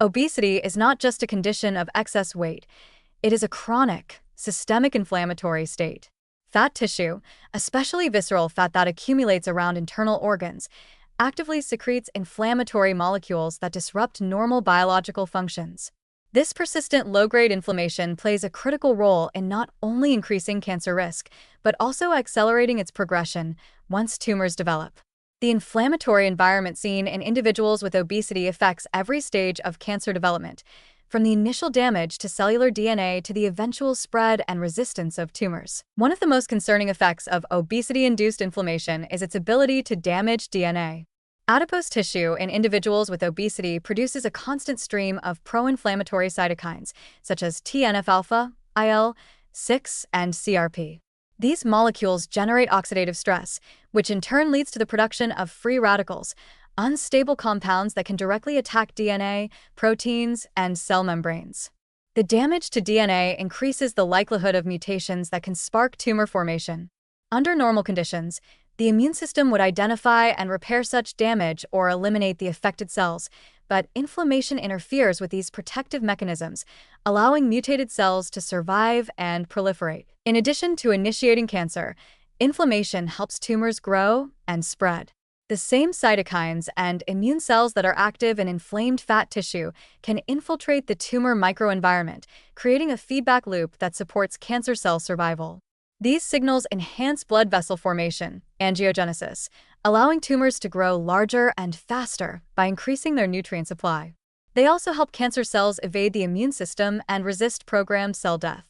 Obesity is not just a condition of excess weight, it is a chronic, systemic inflammatory state. Fat tissue, especially visceral fat that accumulates around internal organs, actively secretes inflammatory molecules that disrupt normal biological functions. This persistent low-grade inflammation plays a critical role in not only increasing cancer risk, but also accelerating its progression once tumors develop. The inflammatory environment seen in individuals with obesity affects every stage of cancer development, from the initial damage to cellular DNA to the eventual spread and resistance of tumors. One of the most concerning effects of obesity-induced inflammation is its ability to damage DNA. Adipose tissue in individuals with obesity produces a constant stream of pro-inflammatory cytokines, such as TNF-alpha, IL-6, and CRP. These molecules generate oxidative stress, which in turn leads to the production of free radicals, unstable compounds that can directly attack DNA, proteins, and cell membranes. The damage to DNA increases the likelihood of mutations that can spark tumor formation. Under normal conditions, the immune system would identify and repair such damage or eliminate the affected cells, but inflammation interferes with these protective mechanisms, allowing mutated cells to survive and proliferate. In addition to initiating cancer, inflammation helps tumors grow and spread. The same cytokines and immune cells that are active in inflamed fat tissue can infiltrate the tumor microenvironment, creating a feedback loop that supports cancer cell survival. These signals enhance blood vessel formation, angiogenesis, allowing tumors to grow larger and faster by increasing their nutrient supply. They also help cancer cells evade the immune system and resist programmed cell death.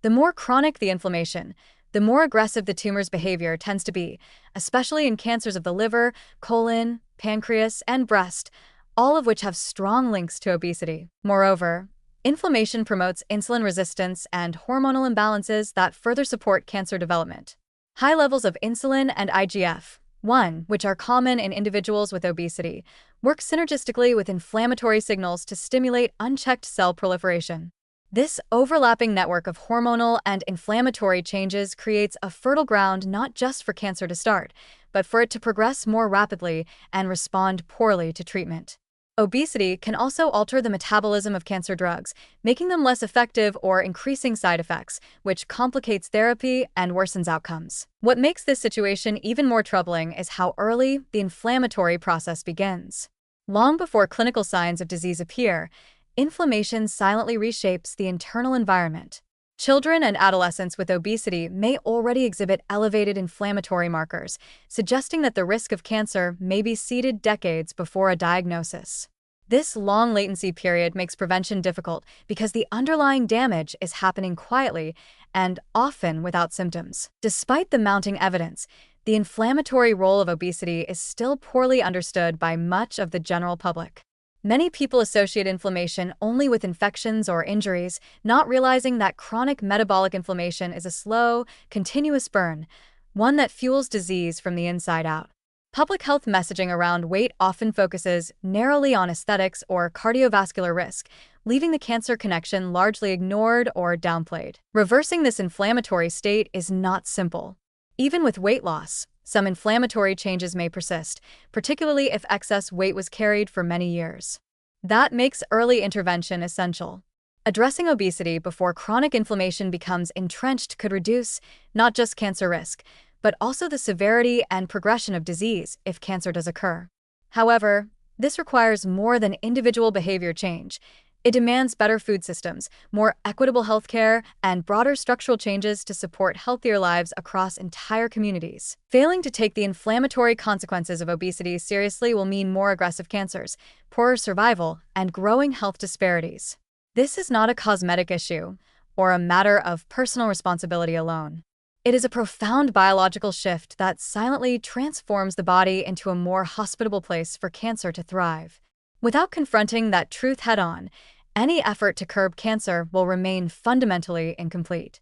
The more chronic the inflammation, the more aggressive the tumor's behavior tends to be, especially in cancers of the liver, colon, pancreas, and breast, all of which have strong links to obesity. Moreover, inflammation promotes insulin resistance and hormonal imbalances that further support cancer development. High levels of insulin and IGF-1, which are common in individuals with obesity, work synergistically with inflammatory signals to stimulate unchecked cell proliferation. This overlapping network of hormonal and inflammatory changes creates a fertile ground not just for cancer to start, but for it to progress more rapidly and respond poorly to treatment. Obesity can also alter the metabolism of cancer drugs, making them less effective or increasing side effects, which complicates therapy and worsens outcomes. What makes this situation even more troubling is how early the inflammatory process begins. Long before clinical signs of disease appear, inflammation silently reshapes the internal environment. Children and adolescents with obesity may already exhibit elevated inflammatory markers, suggesting that the risk of cancer may be seeded decades before a diagnosis. This long latency period makes prevention difficult because the underlying damage is happening quietly and often without symptoms. Despite the mounting evidence, the inflammatory role of obesity is still poorly understood by much of the general public. Many people associate inflammation only with infections or injuries, not realizing that chronic metabolic inflammation is a slow, continuous burn, one that fuels disease from the inside out. Public health messaging around weight often focuses narrowly on aesthetics or cardiovascular risk, leaving the cancer connection largely ignored or downplayed. Reversing this inflammatory state is not simple. Even with weight loss, some inflammatory changes may persist, particularly if excess weight was carried for many years. That makes early intervention essential. Addressing obesity before chronic inflammation becomes entrenched could reduce not just cancer risk, but also the severity and progression of disease if cancer does occur. However, this requires more than individual behavior change. It demands better food systems, more equitable healthcare, and broader structural changes to support healthier lives across entire communities. Failing to take the inflammatory consequences of obesity seriously will mean more aggressive cancers, poorer survival, and growing health disparities. This is not a cosmetic issue or a matter of personal responsibility alone. It is a profound biological shift that silently transforms the body into a more hospitable place for cancer to thrive. Without confronting that truth head-on, any effort to curb cancer will remain fundamentally incomplete.